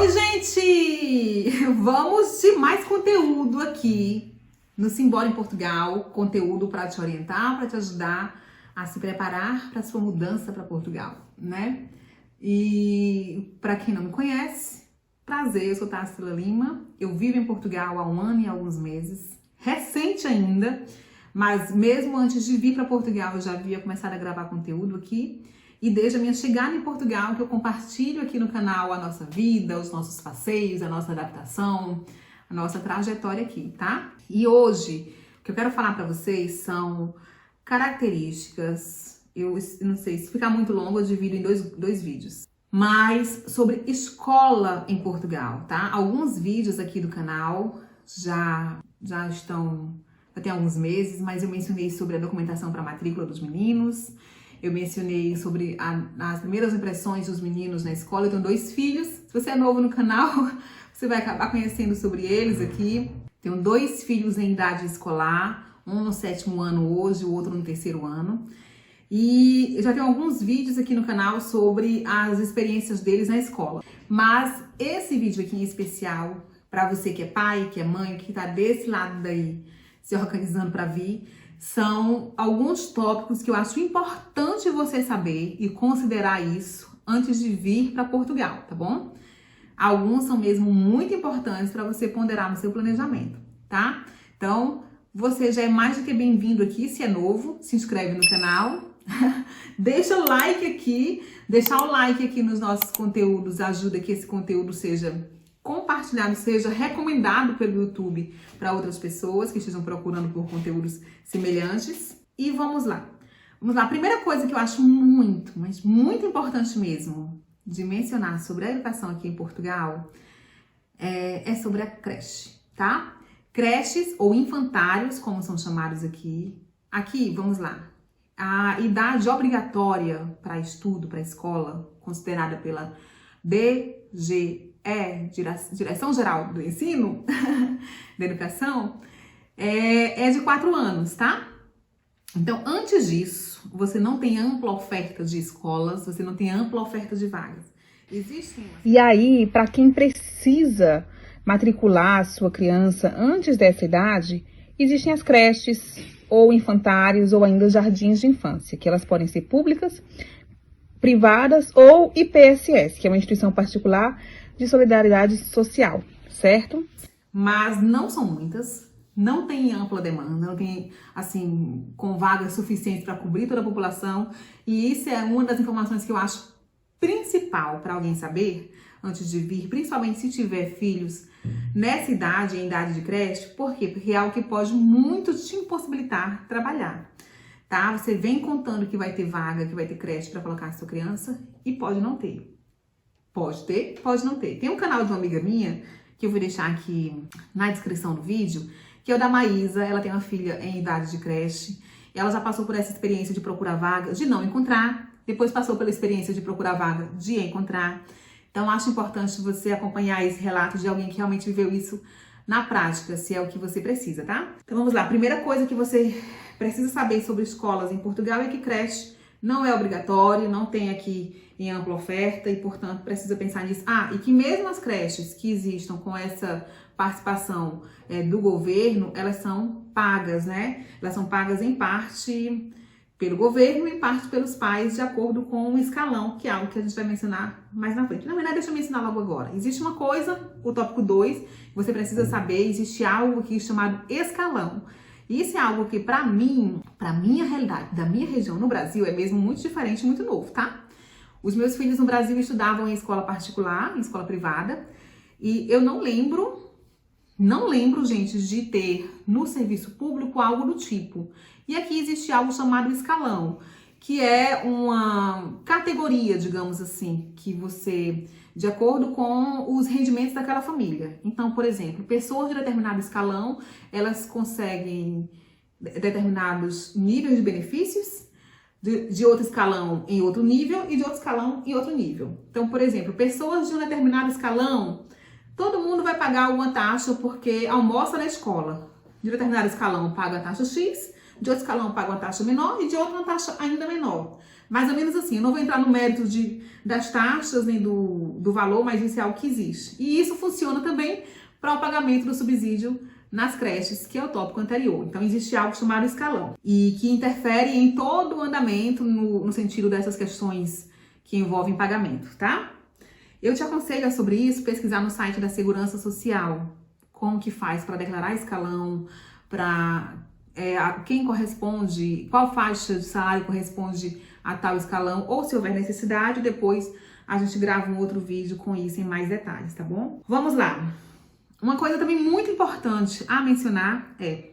Oi, gente! Vamos de mais conteúdo aqui no Simbora em Portugal. Conteúdo para te orientar, para te ajudar a se preparar para a sua mudança para Portugal, né? E para quem não me conhece, prazer, eu sou Tarsila Lima. Eu vivo em Portugal há 1 ano e alguns meses, recente ainda, mas mesmo antes de vir para Portugal eu já havia começado a gravar conteúdo aqui. E desde a minha chegada em Portugal, que eu compartilho aqui no canal a nossa vida, os nossos passeios, a nossa adaptação, a nossa trajetória aqui, tá? E hoje, o que eu quero falar para vocês são características, eu não sei, se ficar muito longo eu divido em dois vídeos, mas sobre escola em Portugal, tá? Alguns vídeos aqui do canal já tem alguns meses, mas eu mencionei sobre a documentação para a matrícula dos meninos. Eu mencionei sobre as primeiras impressões dos meninos na escola. Eu tenho 2 filhos. Se você é novo no canal, você vai acabar conhecendo sobre eles aqui. Tenho 2 filhos em idade escolar, um no 7º ano hoje, o outro no 3º ano. E eu já tenho alguns vídeos aqui no canal sobre as experiências deles na escola. Mas esse vídeo aqui em especial, para você que é pai, que é mãe, que está desse lado daí, se organizando para vir, são alguns tópicos que eu acho importante você saber e considerar isso antes de vir para Portugal, tá bom? Alguns são mesmo muito importantes para você ponderar no seu planejamento, tá? Então, você já é mais do que bem-vindo aqui, se é novo, se inscreve no canal, deixa o like aqui, deixar o like aqui nos nossos conteúdos ajuda que esse conteúdo seja compartilhado, seja recomendado pelo YouTube para outras pessoas que estejam procurando por conteúdos semelhantes. E vamos lá. Vamos lá. A primeira coisa que eu acho muito, mas muito importante mesmo de mencionar sobre a educação aqui em Portugal é sobre a creche, tá? Creches ou infantários, como são chamados aqui. Aqui, vamos lá. A idade obrigatória para estudo, para escola, considerada pela DGE, Direção Geral do Ensino, da Educação, é de 4 anos, tá? Então, antes disso, você não tem ampla oferta de escolas, você não tem ampla oferta de vagas. E aí, para quem precisa matricular a sua criança antes dessa idade, existem as creches, ou infantários, ou ainda jardins de infância, que elas podem ser públicas, privadas ou IPSS, que é uma instituição particular de solidariedade social, certo? Mas não são muitas, não tem ampla demanda, não tem, assim, com vagas suficientes para cobrir toda a população. E isso é uma das informações que eu acho principal para alguém saber antes de vir, principalmente se tiver filhos nessa idade, em idade de creche. Por quê? Porque é algo que pode muito te impossibilitar trabalhar, tá? Você vem contando que vai ter vaga, que vai ter creche para colocar a sua criança e pode não ter. Pode ter, pode não ter. Tem um canal de uma amiga minha, que eu vou deixar aqui na descrição do vídeo, que é o da Maísa. Ela tem uma filha em idade de creche. Ela já passou por essa experiência de procurar vaga, de não encontrar. Depois passou pela experiência de procurar vaga, de encontrar. Então, acho importante você acompanhar esse relato de alguém que realmente viveu isso na prática, se é o que você precisa, tá? Então, vamos lá. A primeira coisa que você precisa saber sobre escolas em Portugal é que creche não é obrigatório, não tem aqui em ampla oferta e, portanto, precisa pensar nisso. E que mesmo as creches que existam com essa participação do governo, elas são pagas, né? Elas são pagas em parte pelo governo e em parte pelos pais, de acordo com o escalão, que é algo que a gente vai mencionar mais na frente. Na verdade, deixa eu mencionar logo agora. Existe uma coisa, o tópico 2, você precisa saber, existe algo aqui chamado escalão. Isso é algo que, para mim, para minha realidade, da minha região no Brasil, é mesmo muito diferente, muito novo, tá? Os meus filhos no Brasil estudavam em escola particular, em escola privada, e eu não lembro, gente, de ter no serviço público algo do tipo. E aqui existe algo chamado escalão, que é uma categoria, digamos assim, que você, de acordo com os rendimentos daquela família. Então, por exemplo, pessoas de determinado escalão, elas conseguem determinados níveis de benefícios, de outro escalão em outro nível e de outro escalão em outro nível. Então, por exemplo, pessoas de um determinado escalão, todo mundo vai pagar uma taxa porque almoça na escola. De determinado escalão paga a taxa X, de outro escalão paga uma taxa menor e de outro uma taxa ainda menor. Mais ou menos assim, eu não vou entrar no mérito das taxas nem do valor, mas isso é algo que existe. E isso funciona também para o pagamento do subsídio nas creches, que é o tópico anterior. Então, existe algo chamado escalão, e que interfere em todo o andamento no sentido dessas questões que envolvem pagamento, tá? Eu te aconselho sobre isso, pesquisar no site da Segurança Social, como que faz para declarar escalão, para quem corresponde, qual faixa de salário corresponde a tal escalão, ou se houver necessidade, depois a gente grava um outro vídeo com isso em mais detalhes, tá bom? Vamos lá! Uma coisa também muito importante a mencionar é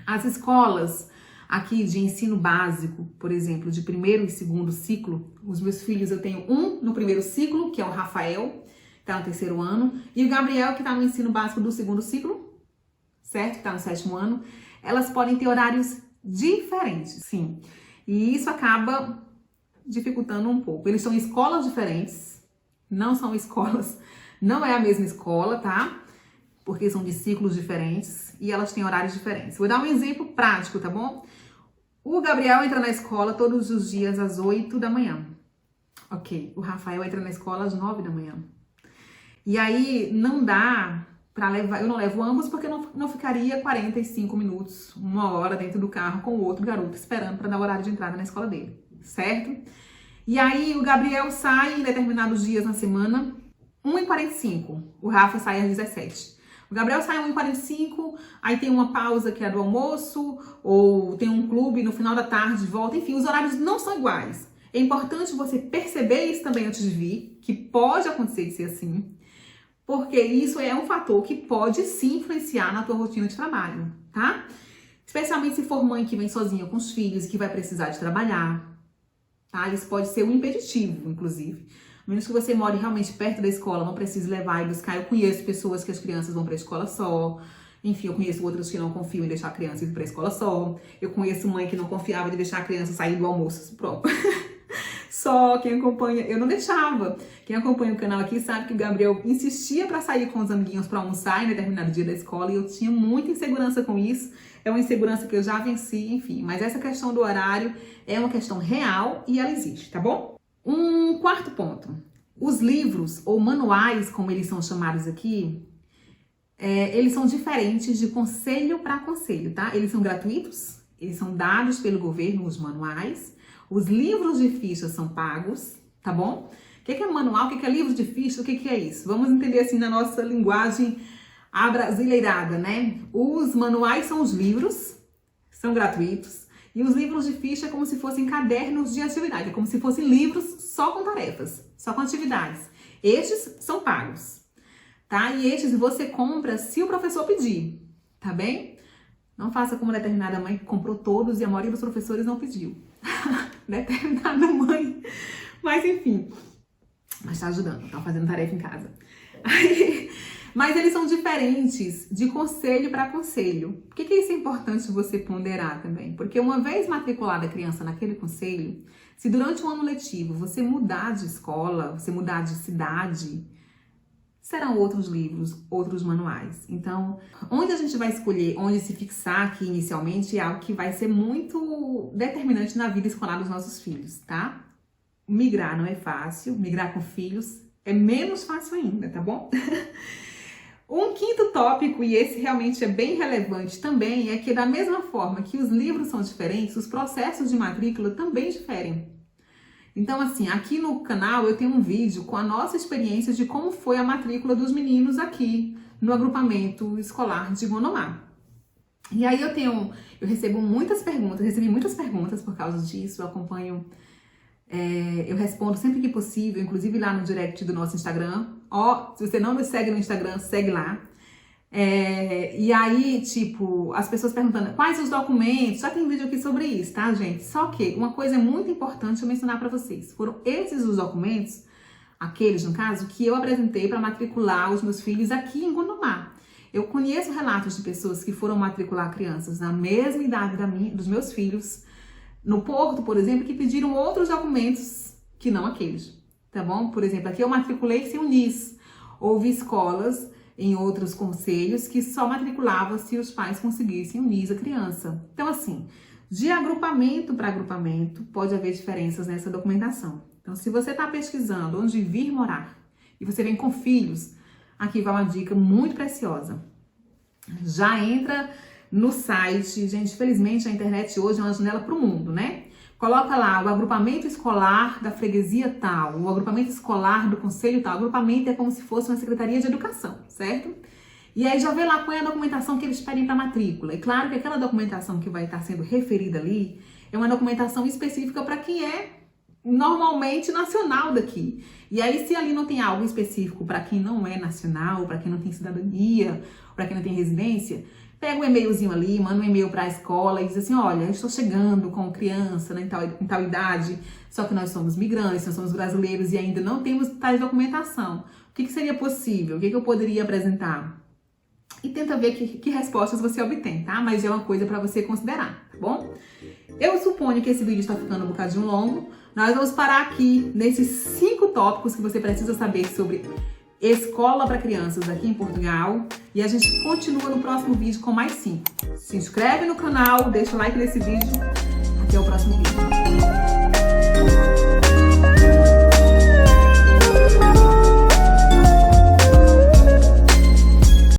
as escolas aqui de ensino básico, por exemplo, de primeiro e segundo ciclo. Os meus filhos, eu tenho um no primeiro ciclo, que é o Rafael, que tá no terceiro ano, e o Gabriel, que tá no ensino básico do segundo ciclo, certo? Que tá no sétimo ano. Elas podem ter horários diferentes, sim. E isso acaba dificultando um pouco. Eles são em escolas diferentes, não são escolas, não é a mesma escola, tá? Porque são de ciclos diferentes e elas têm horários diferentes. Vou dar um exemplo prático, tá bom? O Gabriel entra na escola todos os dias às 8 da manhã. Ok. O Rafael entra na escola às 9 da manhã. E aí não dá pra levar, eu não levo ambos porque não ficaria 45 minutos, 1 hora dentro do carro com o outro garoto esperando para dar o horário de entrada na escola dele, certo? E aí o Gabriel sai em determinados dias na semana, 1h45. O Rafa sai às 17. O Gabriel sai às 1h45, aí tem uma pausa que é do almoço, ou tem um clube no final da tarde, volta, enfim, os horários não são iguais. É importante você perceber isso também antes de vir, que pode acontecer de ser assim, porque isso é um fator que pode sim influenciar na tua rotina de trabalho, tá? Especialmente se for mãe que vem sozinha com os filhos e que vai precisar de trabalhar, tá? Isso pode ser um impeditivo, inclusive. A menos que você more realmente perto da escola, não precise levar e buscar. Eu conheço pessoas que as crianças vão para a escola só. Enfim, eu conheço outros que não confiam em deixar a criança ir para a escola só. Eu conheço mãe que não confiava de deixar a criança sair do almoço próprio. Só quem acompanha, eu não deixava. Quem acompanha o canal aqui sabe que o Gabriel insistia para sair com os amiguinhos para almoçar em determinado dia da escola e eu tinha muita insegurança com isso. É uma insegurança que eu já venci, enfim. Mas essa questão do horário é uma questão real e ela existe, tá bom? Um quarto ponto. Os livros ou manuais, como eles são chamados aqui, eles são diferentes de conselho para conselho, tá? Eles são gratuitos, eles são dados pelo governo, os manuais. Os livros de fichas são pagos, tá bom? O que é manual? O que é livro de ficha? O que é isso? Vamos entender assim na nossa linguagem abrasileirada, né? Os manuais são os livros, são gratuitos. E os livros de ficha é como se fossem cadernos de atividade, é como se fossem livros só com tarefas, só com atividades. Estes são pagos, tá? E estes você compra se o professor pedir, tá bem? Não faça como determinada mãe que comprou todos e a maioria dos professores não pediu. Determinada mãe. Mas enfim, mas tá ajudando, tá fazendo tarefa em casa. Mas eles são diferentes de conselho para conselho. Por que isso é importante você ponderar também? Porque uma vez matriculada a criança naquele conselho, se durante um ano letivo você mudar de escola, você mudar de cidade, serão outros livros, outros manuais. Então, onde a gente vai escolher, onde se fixar aqui inicialmente, é algo que vai ser muito determinante na vida escolar dos nossos filhos, tá? Migrar não é fácil, migrar com filhos é menos fácil ainda, tá bom? Um quinto tópico, e esse realmente é bem relevante também, é que da mesma forma que os livros são diferentes, os processos de matrícula também diferem. Então, assim, aqui no canal eu tenho um vídeo com a nossa experiência de como foi a matrícula dos meninos aqui no agrupamento escolar de Gondomar. E aí eu recebi muitas perguntas por causa disso, eu acompanho, eu respondo sempre que possível, inclusive lá no direct do nosso Instagram. Ó, se você não me segue no Instagram, segue lá. E aí, tipo, as pessoas perguntando quais os documentos, já tem vídeo aqui sobre isso, tá, gente? Só que uma coisa muito importante eu mencionar para vocês, foram esses os documentos, aqueles no caso, que eu apresentei para matricular os meus filhos aqui em Gondomar. Eu conheço relatos de pessoas que foram matricular crianças na mesma idade dos meus filhos, no Porto, por exemplo, que pediram outros documentos que não aqueles, tá bom? Por exemplo, aqui eu matriculei sem o NIS. Houve escolas em outros conselhos que só matriculava se os pais conseguissem unir a criança. Então, assim, De agrupamento para agrupamento, pode haver diferenças nessa documentação. Então, se você está pesquisando onde vir morar e você vem com filhos, aqui vai uma dica muito preciosa. Já entra no site, gente, felizmente a internet hoje é uma janela para o mundo, né? Coloca lá o agrupamento escolar da freguesia tal, o agrupamento escolar do conselho tal. O agrupamento é como se fosse uma secretaria de educação, certo? E aí já vê lá qual é a documentação que eles pedem para matrícula. E claro que aquela documentação que vai estar sendo referida ali é uma documentação específica para quem é normalmente nacional daqui. E aí se ali não tem algo específico para quem não é nacional, para quem não tem cidadania, para quem não tem residência, pega um e-mailzinho ali, manda um e-mail para a escola e diz assim, olha, eu estou chegando com criança, né, em tal idade, só que nós somos migrantes, nós somos brasileiros e ainda não temos tais documentação. O que seria possível? O que eu poderia apresentar? E tenta ver que respostas você obtém, tá? Mas é uma coisa para você considerar, tá bom? Eu suponho que esse vídeo está ficando um bocadinho longo. Nós vamos parar aqui nesses 5 tópicos que você precisa saber sobre escola para crianças aqui em Portugal. E a gente continua no próximo vídeo com mais 5. Se inscreve no canal, deixa o like nesse vídeo. Até o próximo vídeo.